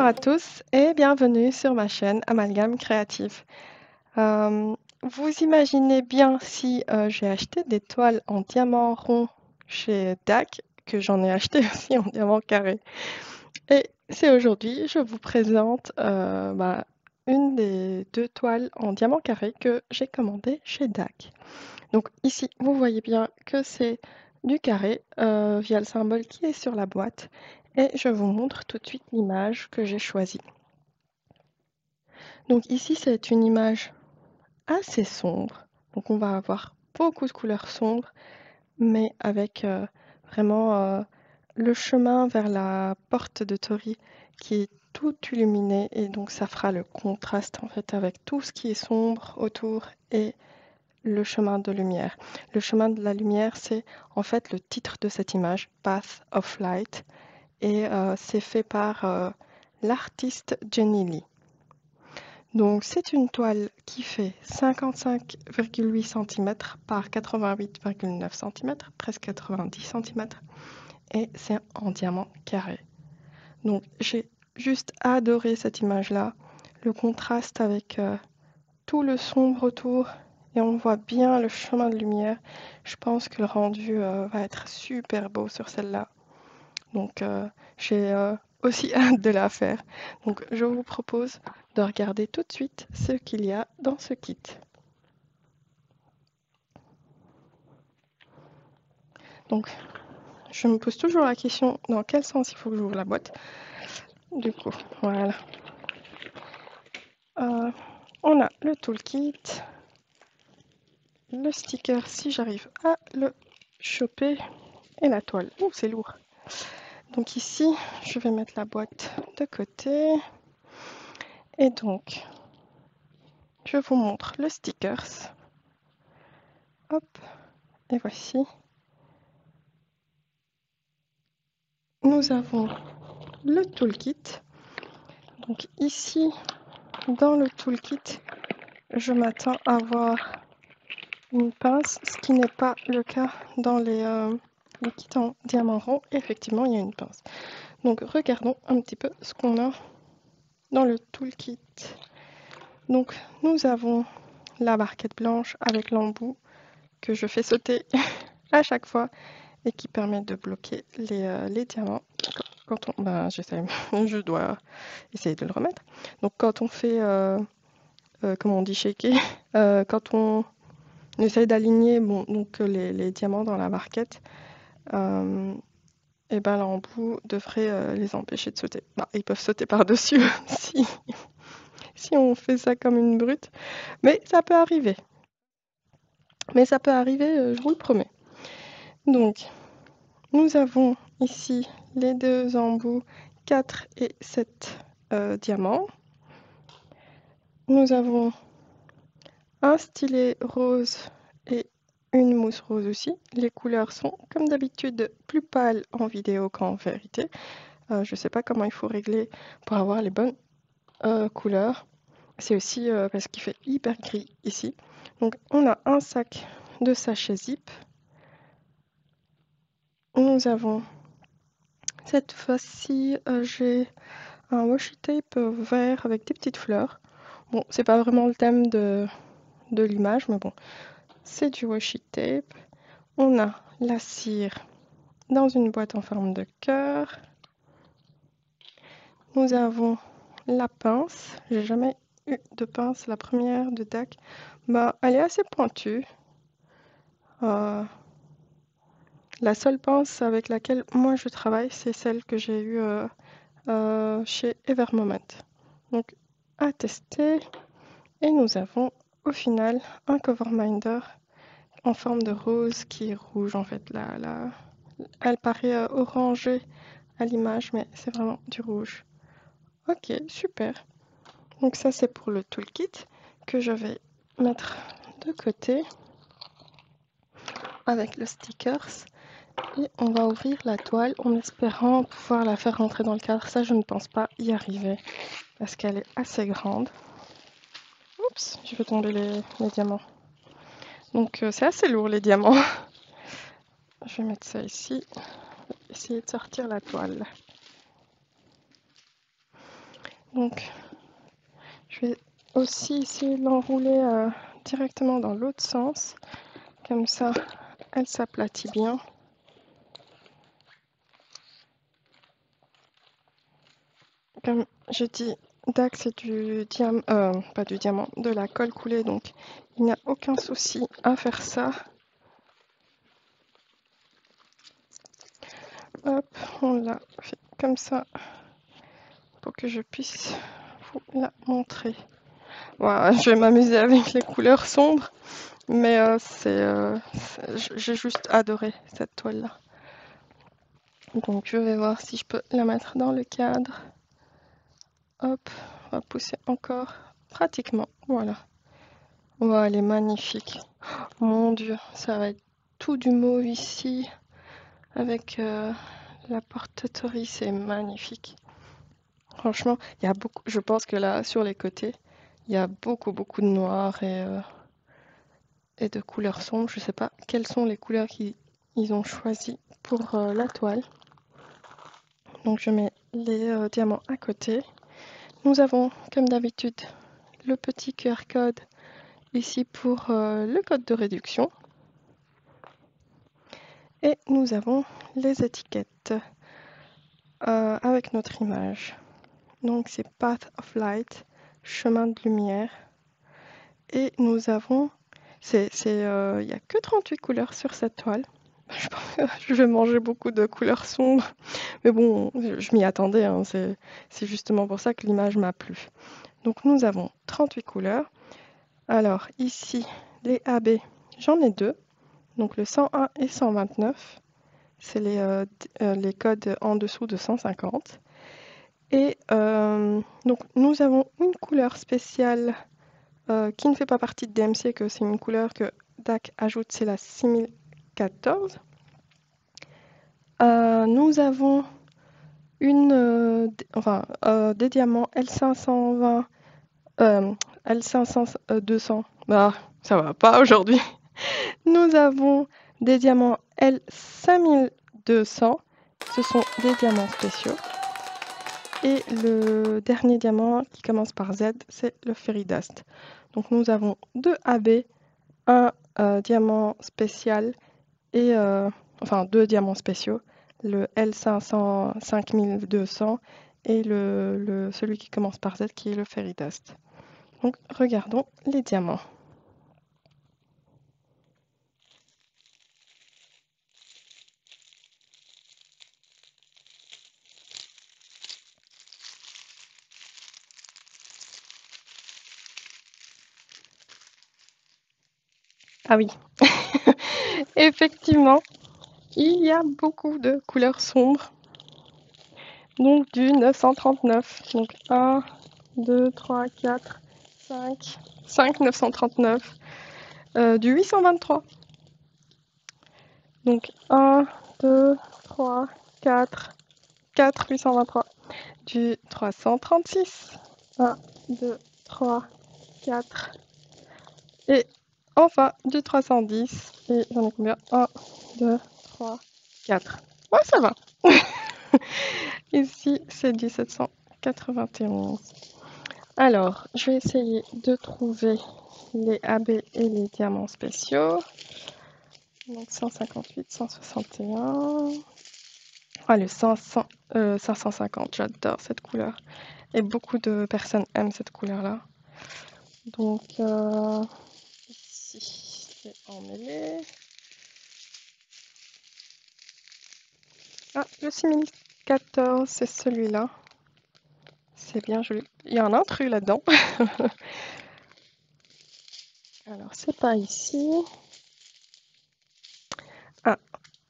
Bonjour à tous et bienvenue sur ma chaîne Amalgame Créatif. Vous imaginez bien si j'ai acheté des toiles en diamant rond chez DAC, que j'en ai acheté aussi en diamant carré. Et c'est aujourd'hui, je vous présente une des deux toiles en diamant carré que j'ai commandé chez DAC. Donc ici, vous voyez bien que c'est du carré via le symbole qui est sur la boîte. Et je vous montre tout de suite l'image que j'ai choisie. Donc ici, c'est une image assez sombre. Donc on va avoir beaucoup de couleurs sombres, mais avec vraiment le chemin vers la porte de Tori qui est tout illuminé. Et donc ça fera le contraste en fait avec tout ce qui est sombre autour et le chemin de lumière. Le chemin de la lumière, c'est en fait le titre de cette image, Path of Light. Et c'est fait par l'artiste Jenny Lee. Donc c'est une toile qui fait 55,8 cm par 88,9 cm, presque 90 cm, et c'est en diamant carré. Donc j'ai juste adoré cette image-là, le contraste avec tout le sombre autour, et on voit bien le chemin de lumière. Je pense que le rendu va être super beau sur celle-là. Donc j'ai aussi hâte de la faire. Donc je vous propose de regarder tout de suite ce qu'il y a dans ce kit. Donc je me pose toujours la question dans quel sens il faut que j'ouvre la boîte. Du coup, voilà. On a le toolkit, le sticker si j'arrive à le choper et la toile. Ouh, c'est lourd. Donc ici, je vais mettre la boîte de côté. Et donc, je vous montre le stickers. Hop, et voici. Nous avons le toolkit. Donc ici, dans le toolkit, je m'attends à avoir une pince, ce qui n'est pas le cas dans les kits en diamant rond. Effectivement, il y a une pince. Donc regardons un petit peu ce qu'on a dans le toolkit. Donc nous avons la barquette blanche avec l'embout que je fais sauter à chaque fois et qui permet de bloquer les diamants. Quand on, je dois essayer de le remettre. Donc quand on fait, comment on dit, shaker, quand on essaye d'aligner donc les diamants dans la barquette, et ben l'embout devrait les empêcher de sauter. Bah, ils peuvent sauter par-dessus si on fait ça comme une brute, mais ça peut arriver. Mais ça peut arriver, je vous le promets. Donc, nous avons ici les deux embouts 4 et 7 diamants. Nous avons un stylet rose et une mousse rose aussi. Les couleurs sont comme d'habitude plus pâles en vidéo qu'en vérité. Je ne sais pas comment il faut régler pour avoir les bonnes couleurs. C'est aussi parce qu'il fait hyper gris ici. Donc on a un sac de sachets zip. Nous avons cette fois-ci, j'ai un washi tape vert avec des petites fleurs. Bon, c'est pas vraiment le thème de l'image, mais bon, c'est du washi tape. On a la cire dans une boîte en forme de cœur. Nous avons la pince. J'ai jamais eu de pince. La première de DAC, bah, elle est assez pointue. La seule pince avec laquelle moi je travaille, c'est celle que j'ai eue chez Evermoment. Donc à tester. Et nous avons au final un cover minder en forme de rose qui est rouge en fait. Elle paraît orangée à l'image, mais c'est vraiment du rouge. Ok, super. Donc ça c'est pour le toolkit que je vais mettre de côté avec le stickers. Et on va ouvrir la toile en espérant pouvoir la faire rentrer dans le cadre. Ça, je ne pense pas y arriver parce qu'elle est assez grande. Oups, je vais tomber les diamants. Donc c'est assez lourd les diamants. Je vais mettre ça ici. Essayer de sortir la toile. Donc, je vais aussi essayer de l'enrouler directement dans l'autre sens. Comme ça, elle s'aplatit bien. Comme je dis, Dax c'est du diamant, pas du diamant, de la colle coulée, donc il n'y a aucun souci à faire ça. Hop, on l'a fait comme ça pour que je puisse vous la montrer. Voilà, je vais m'amuser avec les couleurs sombres, mais j'ai juste adoré cette toile-là. Donc je vais voir si je peux la mettre dans le cadre. Hop, on va pousser encore pratiquement, voilà. Wow, elle est magnifique. Mon Dieu, ça va être tout du mauve ici avec la porte-tory, c'est magnifique. Franchement, il y a beaucoup. Je pense que là, sur les côtés, il y a beaucoup de noir et de couleurs sombres. Je ne sais pas quelles sont les couleurs qu'ils ont choisies pour la toile. Donc je mets les diamants à côté. Nous avons, comme d'habitude, le petit QR code ici pour le code de réduction. Et nous avons les étiquettes avec notre image. Donc c'est Path of Light, chemin de lumière. Et nous avons, il n'y a que 38 couleurs sur cette toile. Je pense que je vais manger beaucoup de couleurs sombres. Mais bon, je m'y attendais, hein, c'est justement pour ça que l'image m'a plu. Donc nous avons 38 couleurs. Alors ici, les AB, j'en ai deux. Donc le 101 et 129. C'est les codes en dessous de 150. Et donc nous avons une couleur spéciale qui ne fait pas partie de DMC, que c'est une couleur que DAC ajoute, c'est la 6014. Nous avons des diamants L520, L500, 200. Ah, ça va pas aujourd'hui. Nous avons des diamants L5200. Ce sont des diamants spéciaux. Et le dernier diamant qui commence par Z, c'est le Ferridust. Donc nous avons deux AB, un diamant spécial et deux diamants spéciaux, le L500 5200 et celui qui commence par Z qui est le Ferridust. Donc regardons les diamants. Ah oui, effectivement, il y a beaucoup de couleurs sombres. Donc du 939. Donc 1, 2, 3, 4, 5, 5 939. Du 823. Donc 1, 2, 3, 4, 4 823. Du 336. 1, 2, 3, 4. Et enfin du 310. Et j'en ai combien? 1, 2, 3, 4. Ouais, ça va. Ici, c'est du 791. Alors, je vais essayer de trouver les AB et les diamants spéciaux. Donc 158, 161. Ah, le 500, 550, j'adore cette couleur. Et beaucoup de personnes aiment cette couleur-là. Donc, ici, c'est emmêlé. Ah, le 6014, c'est celui-là. C'est bien joli. Il y a un intrus là-dedans. Alors, c'est pas ici. Ah,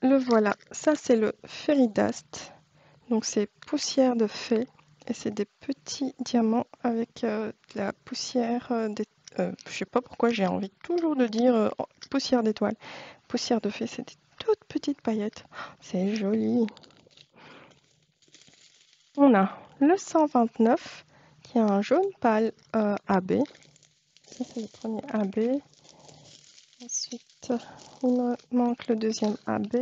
le voilà. Ça, c'est le Ferridust. Donc, c'est poussière de fée. Et c'est des petits diamants avec de la poussière. Je sais pas pourquoi j'ai envie toujours de dire poussière d'étoile. Poussière de fée, c'est des toutes petites paillettes. C'est joli. On a le 129 qui a un jaune pâle AB. Ça, c'est le premier AB. Ensuite, il me manque le deuxième AB.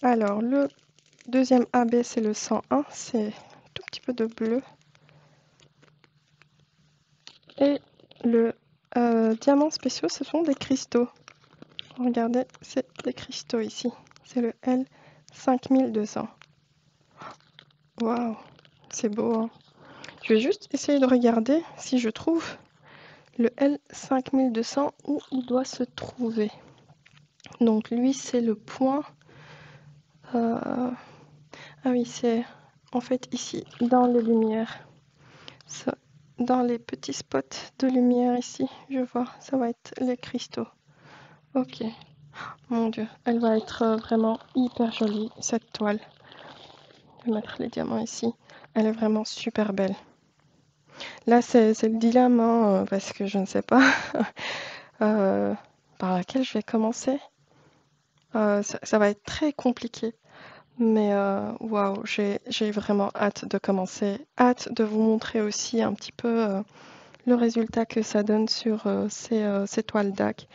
Alors, le deuxième AB, c'est le 101, c'est tout petit peu de bleu. Et le diamant spéciaux, ce sont des cristaux. Regardez, c'est des cristaux ici. C'est le L5200. Waouh, c'est beau, hein. Je vais juste essayer de regarder si je trouve le L5200 où il doit se trouver. Donc lui, c'est le point. Ah oui, c'est en fait ici, dans les lumières. Ça, dans les petits spots de lumière ici, je vois, ça va être les cristaux. Ok, mon Dieu, elle va être vraiment hyper jolie, cette toile. Je vais mettre les diamants ici. Elle est vraiment super belle. Là, c'est le dilemme, hein, parce que je ne sais pas par laquelle je vais commencer. Ça va être très compliqué. Mais waouh, j'ai vraiment hâte de commencer. Hâte de vous montrer aussi un petit peu le résultat que ça donne sur ces toiles d'Ac.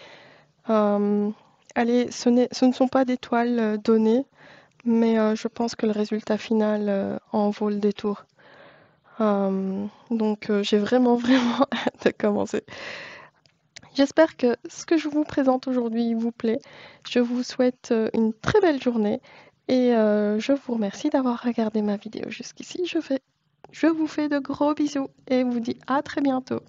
Allez, ce ne sont pas des toiles données, mais je pense que le résultat final en vaut le détour. Donc j'ai vraiment, vraiment hâte de commencer. J'espère que ce que je vous présente aujourd'hui vous plaît. Je vous souhaite une très belle journée et je vous remercie d'avoir regardé ma vidéo jusqu'ici. Je vous fais de gros bisous et vous dis à très bientôt.